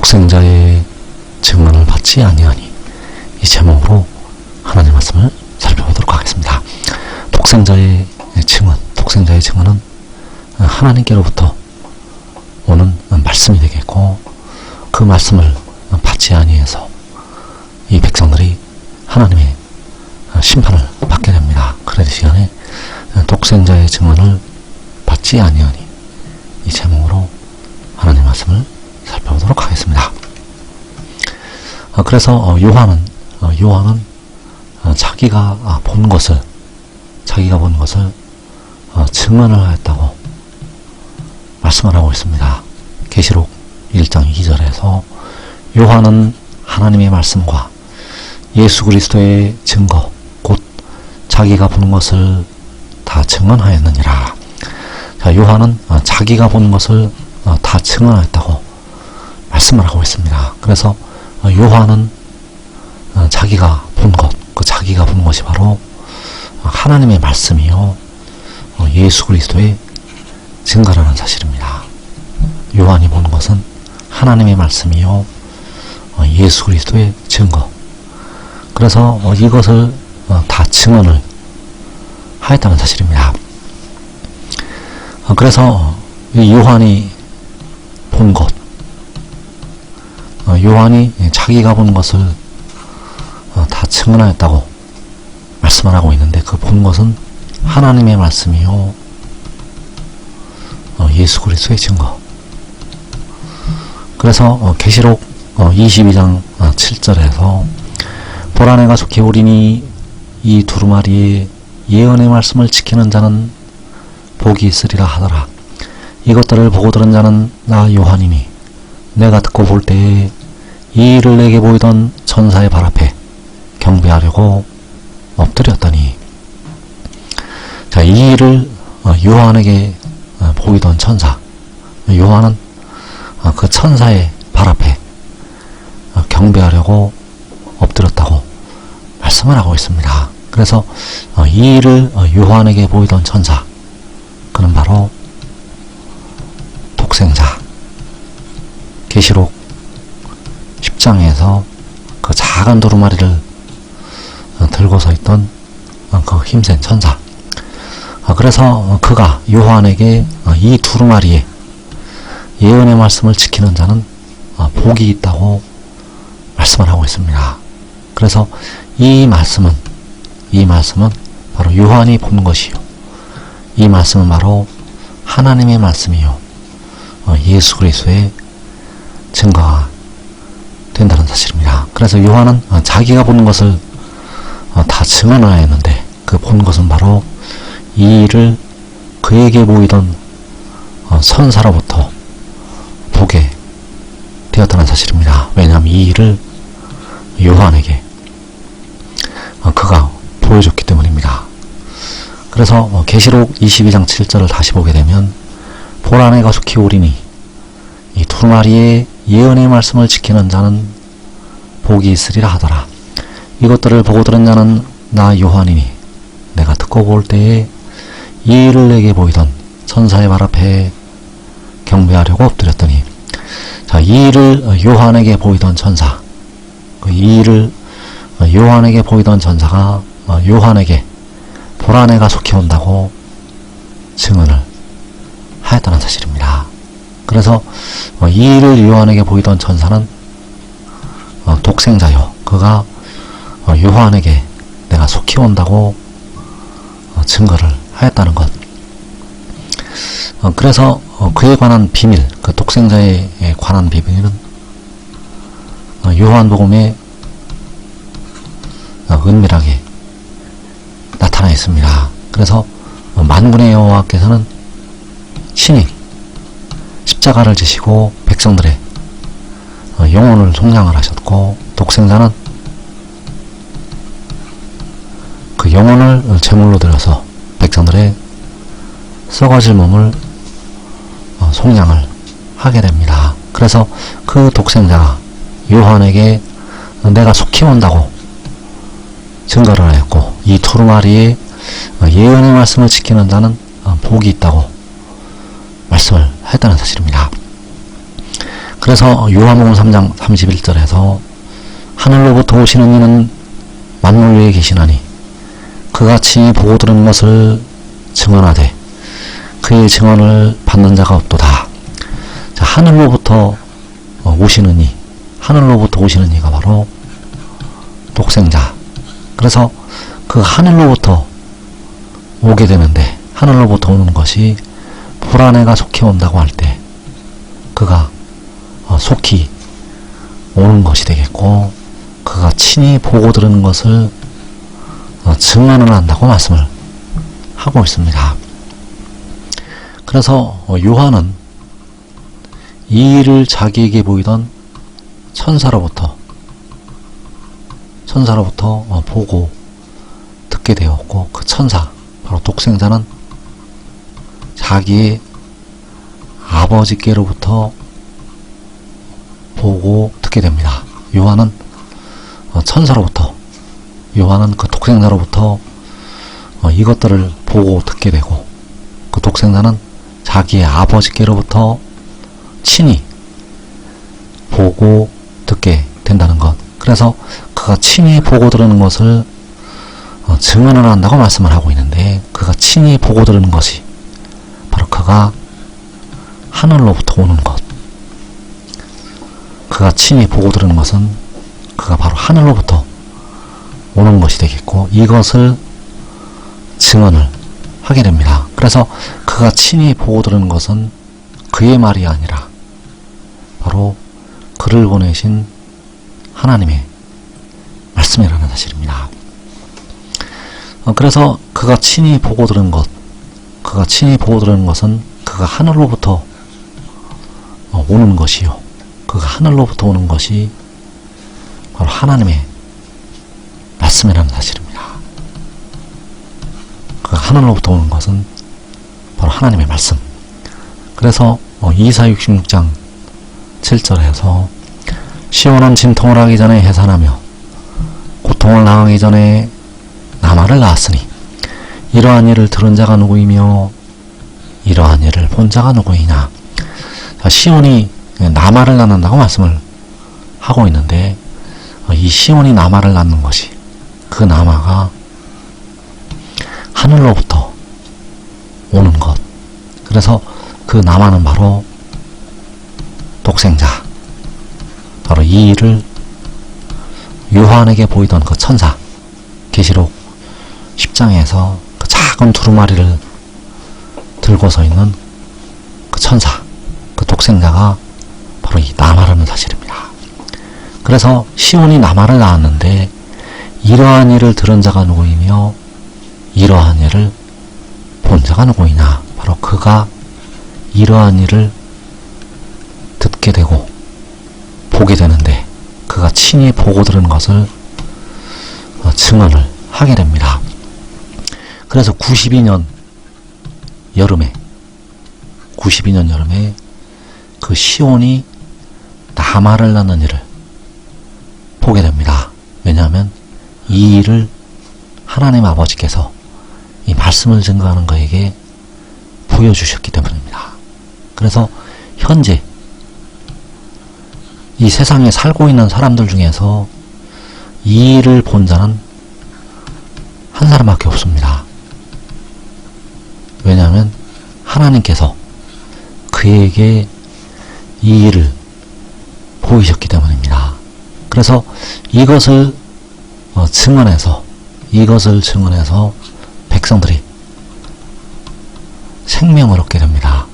독생자의 증언을 받지 아니하니, 이 제목으로 하나님 말씀을 살펴보도록 하겠습니다. 독생자의 증언은 하나님께로부터 오는 말씀이 되겠고, 그 말씀을 받지 아니해서 이 백성들이 하나님의 심판을 받게 됩니다. 그럴 시간에 독생자의 증언을 받지 아니하니, 이 제목으로 하나님 말씀을 살펴보도록 하겠습니다. 그래서 요한은 자기가 본 것을 증언을 하였다고 말씀을 하고 있습니다. 계시록 1장 2절에서 요한은 하나님의 말씀과 예수 그리스도의 증거, 곧 자기가 본 것을 다 증언하였느니라. 자, 요한은 자기가 본 것을 다 증언하였다고 말씀을 하고 있습니다. 그래서 요한은 자기가 본 것이 바로 하나님의 말씀이요 예수 그리스도의 증거라는 사실입니다. 요한이 본 것은 하나님의 말씀이요 예수 그리스도의 증거. 그래서 이것을 다 증언을 하였다는 사실입니다. 그래서 요한이 본 것, 요한이 자기가 본 것을 다 증언하였다고 말씀을 하고 있는데, 그 본 것은 하나님의 말씀이요 예수 그리스도의 증거. 그래서 계시록 22장 7절에서 보라, 내가 속히 오리니 이 두루마리의 예언의 말씀을 지키는 자는 복이 있으리라 하더라. 이것들을 보고 들은 자는 나 요한이니, 내가 듣고 볼 때에 이 일을 내게 보이던 천사의 발 앞에 경배하려고 엎드렸더니. 자, 이 일을 요한에게 보이던 천사, 요한은 그 천사의 발 앞에 경배하려고 엎드렸다고 말씀을 하고 있습니다. 그래서 이 일을 요한에게 보이던 천사, 그는 바로 독생자. 계시록 10장에서 그 작은 두루마리를 들고 서 있던 그 힘센 천사. 그래서 그가 요한에게 이 두루마리에 예언의 말씀을 지키는 자는 복이 있다고 말씀을 하고 있습니다. 그래서 이 말씀은 바로 요한이 본 것이요, 이 말씀은 바로 하나님의 말씀이요 예수 그리스도의 증거가 된다는 사실입니다. 그래서 요한은 자기가 본 것을 다 증언하였는데, 그 본 것은 바로 이 일을 그에게 보이던 선사로부터 보게 되었다는 사실입니다. 왜냐하면 이 일을 요한에게 그가 보여줬기 때문입니다. 그래서 계시록 22장 7절을 다시 보게 되면, 보라, 내가 속히 오리니 이 두루마리의 예언의 말씀을 지키는 자는 복이 있으리라 하더라. 이것들을 보고 들은 자는 나 요한이니, 내가 듣고 볼 때에 이 일을 내게 보이던 천사의 발 앞에 경배하려고 엎드렸더니. 자, 이 일을 요한에게 보이던 천사, 이 일을 요한에게 보이던 천사가 요한에게 보라, 내가 속히 온다고 증언을 하였다는 사실입니다. 그래서 이 일을 요한에게 보이던 천사는 독생자요, 그가 요한에게 내가 속히 온다고 증거를 하였다는 것. 그래서 그에 관한 비밀, 그 독생자에 관한 비밀은 요한복음에 은밀하게 나타나 있습니다. 그래서 만군의 여호와께서는 친히 십자가를 지시고 백성들의 영혼을 속량을 하셨고, 독생자는 그 영혼을 제물로 드려서 백성들의 썩어질 몸을 속량을 하게 됩니다. 그래서 그 독생자가 요한에게 내가 속히 온다고 증거를 하였고, 이 두루마리의 예언의 말씀을 지키는 자는 복이 있다고 말씀을 했다는 사실입니다. 그래서 요한복음 3장 31절에서 하늘로부터 오시는 이는 만물 위에 계시나니 그같이 보고 들은 것을 증언하되 그의 증언을 받는 자가 없도다. 자, 하늘로부터 오시는 이, 하늘로부터 오시는 이가 바로 독생자. 그래서 그 하늘로부터 오게 되는데, 하늘로부터 오는 것이 불안해가 속히 온다고 할 때 그가 속히 오는 것이 되겠고, 그가 친히 보고 들은 것을 증언을 한다고 말씀을 하고 있습니다. 그래서 요한은 이 일을 자기에게 보이던 천사로부터 보고 듣게 되었고, 그 천사, 바로 독생자는 자기의 아버지께로부터 보고 듣게 됩니다. 요한은 천사로부터, 요한은 그 독생자로부터 이것들을 보고 듣게 되고, 그 독생자는 자기의 아버지께로부터 친히 보고 듣게 된다는 것. 그래서 그가 친히 보고 들은 것을 증언을 한다고 말씀을 하고 있는데, 그가 친히 보고 들은 것이 바로 그가 하늘로부터 오는 것. 그가 친히 보고 들은 것은 그가 바로 하늘로부터 오는 것이 되겠고, 이것을 증언을 하게 됩니다. 그래서 그가 친히 보고 들은 것은 그의 말이 아니라 바로 그를 보내신 하나님의 말씀이라는 사실입니다. 그래서 그가 친히 보고 들은 것, 그가 친히 보고 들은 것은 그가 하늘로부터 오는 것이요, 그가 하늘로부터 오는 것이 바로 하나님의 말씀이라는 사실입니다. 그가 하늘로부터 오는 것은 바로 하나님의 말씀. 그래서 이사 66장 7절에서 시온은 진통을 하기 전에 해산하며 고통을 당하기 전에 나마를 낳았으니 이러한 일을 들은 자가 누구이며 이러한 일을 본 자가 누구이냐. 자, 시온이 나마를 낳는다고 말씀을 하고 있는데, 이 시온이 나마를 낳는 것이, 그 나마가 하늘로부터 오는 것. 그래서 그 나마는 바로 독생자, 바로 이 일을 요한에게 보이던 그 천사, 계시록 10장에서 그 작은 두루마리를 들고 서 있는 그 천사, 그 독생자가 바로 이 나마라는 사실입니다. 그래서 시온이 나마를 낳았는데, 이러한 일을 들은 자가 누구이며 이러한 일을 본 자가 누구이냐. 바로 그가 이러한 일을 듣게 되고 보게 되는데, 그가 친히 보고 들은 것을 증언을 하게 됩니다. 그래서 92년 여름에 그 시온이 나마를 낳는 일을 보게 됩니다. 왜냐하면 이 일을 하나님 아버지께서 이 말씀을 증거하는 그에게 보여주셨기 때문입니다. 그래서 현재 이 세상에 살고 있는 사람들 중에서 이 일을 본 자는 한 사람밖에 없습니다. 왜냐하면 하나님께서 그에게 이 일을 보이셨기 때문입니다. 그래서 이것을 증언해서 백성들이 생명을 얻게 됩니다.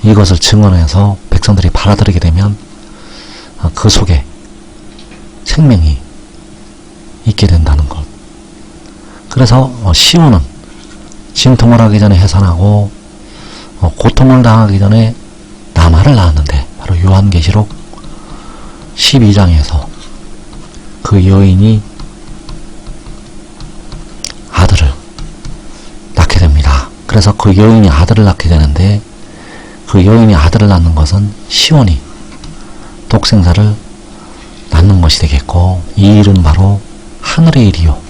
이것을 증언해서 백성들이 받아들이게 되면 그 속에 생명이 있게 된다는 것. 그래서 시온은 진통을 하기 전에 해산하고 고통을 당하기 전에 나마를 낳았는데, 바로 요한계시록 12장에서 그 여인이 아들을 낳게 됩니다. 그래서 그 여인이 아들을 낳게 되는데, 그 여인이 아들을 낳는 것은 시온이 독생자를 낳는 것이 되겠고, 이 일은 바로 하늘의 일이요,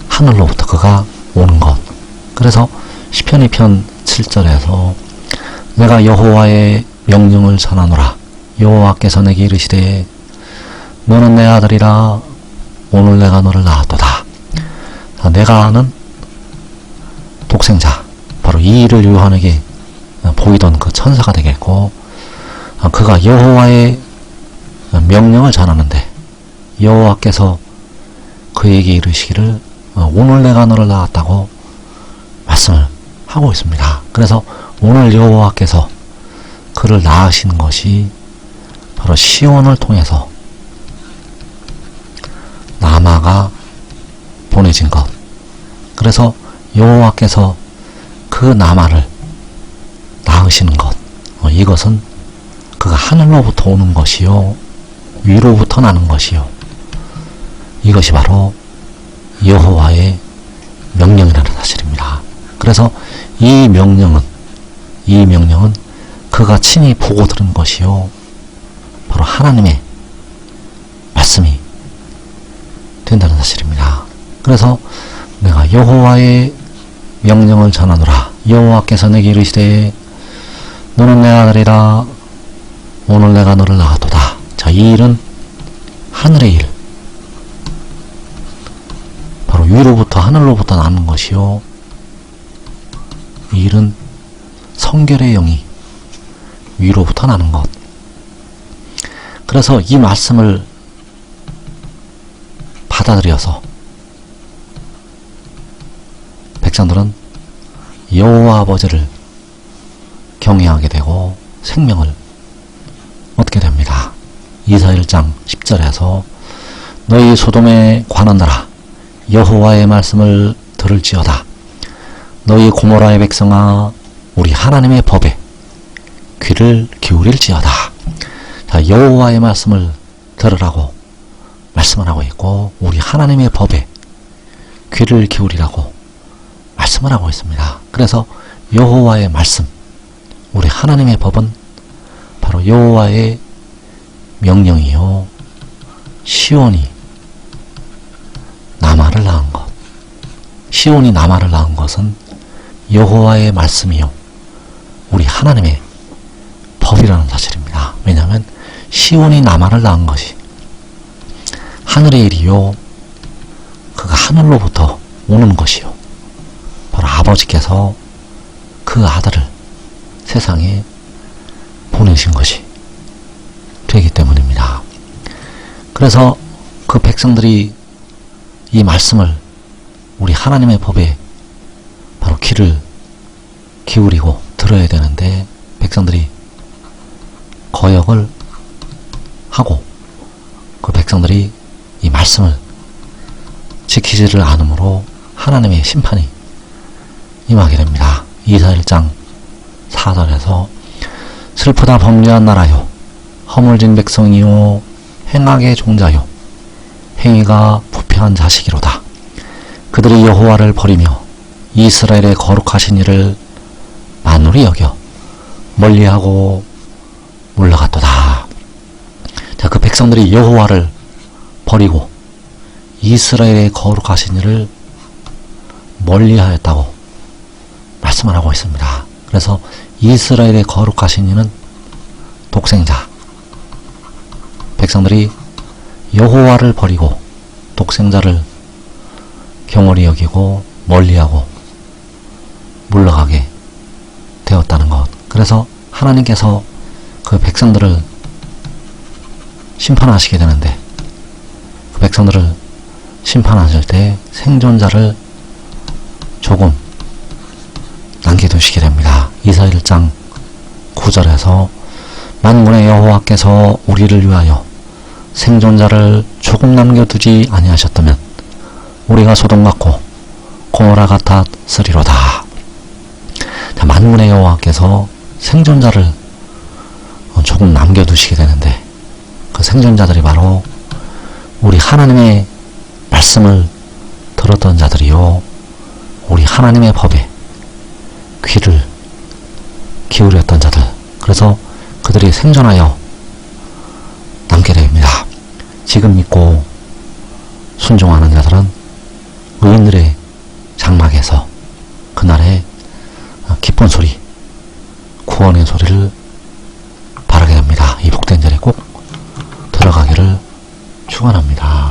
하늘로부터 그가 오는 것. 그래서 시편 2편 7절에서 내가 여호와의 명령을 전하노라. 여호와께서 내게 이르시되 너는 내 아들이라. 오늘 내가 너를 낳았도다. 내가는 독생자, 바로 이 일을 요한에게 보이던 그 천사가 되겠고, 그가 여호와의 명령을 전하는데 여호와께서 그에게 이르시기를 오늘 내가 너를 낳았다고 말씀을 하고 있습니다. 그래서 오늘 여호와께서 그를 낳으신 것이 바로 시온을 통해서 남아가 보내진 것. 그래서 여호와께서 그 남아를 낳으시는 것, 이것은 그가 하늘로부터 오는 것이요 위로부터 나는 것이요, 이것이 바로 여호와의 명령이라는 사실입니다. 그래서 이 명령은 그가 친히 보고 들은 것이요 바로 하나님의 말씀이 된다는 사실입니다. 그래서 내가 여호와의 명령을 전하노라. 여호와께서 내게 이르시되 너는 내 아들이라. 오늘 내가 너를 낳았도다. 자, 이 일은 하늘의 일, 바로 위로부터 하늘로부터 나는 것이요, 이 일은 성결의 영이 위로부터 나는 것. 그래서 이 말씀을 받아들여서 백성들은 여호와 아버지를 경외하게 되고 생명을 얻게 됩니다. 이사 1장 10절에서 너희 소돔에 관하노라. 여호와의 말씀을 들을지어다. 너희 고모라의 백성아, 우리 하나님의 법에 귀를 기울일지어다. 자, 여호와의 말씀을 들으라고 말씀을 하고 있고, 우리 하나님의 법에 귀를 기울이라고 말씀을 하고 있습니다. 그래서 여호와의 말씀, 우리 하나님의 법은 바로 여호와의 명령이요 시온이 남아를 낳은 것. 시온이 남아를 낳은 것은 여호와의 말씀이요 우리 하나님의 법이라는 사실입니다. 왜냐하면 시온이 남아를 낳은 것이 하늘의 일이요, 그가 하늘로부터 오는 것이요, 바로 아버지께서 그 아들을 세상에 보내신 것이 되기 때문입니다. 그래서 그 백성들이 이 말씀을, 우리 하나님의 법에 바로 귀를 기울이고 들어야 되는데, 백성들이 거역을 하고 그 백성들이 이 말씀을 지키지를 않으므로 하나님의 심판이 임하게 됩니다. 이사 1장 4절에서 슬프다 범죄한 나라요, 허물진 백성이요, 행악의 종자요, 행위가 부패한 자식이로다. 그들이 여호와를 버리며 이스라엘의 거룩하신 이를 만홀히 여겨 멀리하고 물러갔도다. 자, 그 백성들이 여호와를 버리고 이스라엘의 거룩하신 이를 멀리하였다고 말씀을 하고 있습니다. 그래서 이스라엘의 거룩하신 이는 독생자, 백성들이 여호와를 버리고 독생자를 경홀히 여기고 멀리하고 물러가게 되었다는 것. 그래서 하나님께서 그 백성들을 심판하시게 되는데, 그 백성들을 심판하실 때 생존자를 조금 남겨두시게 됩니다. 이사 1장 9절에서 만군의 여호와께서 우리를 위하여 생존자를 조금 남겨두지 아니하셨다면 우리가 소돔 같고 고모라 같았으리로다. 자, 만군의 여호와께서 생존자를 조금 남겨두시게 되는데, 그 생존자들이 바로 우리 하나님의 말씀을 들었던 자들이요, 우리 하나님의 법에 귀를 기울였던 자들. 그래서 그들이 생존하여 남게 됩니다. 지금 믿고 순종하는 자들은 의인들의 장막에서 그날에 기쁨 기쁜 소리, 구원의 소리를 바라게 됩니다. 이 복된 자리에 꼭 들어가기를 축원합니다.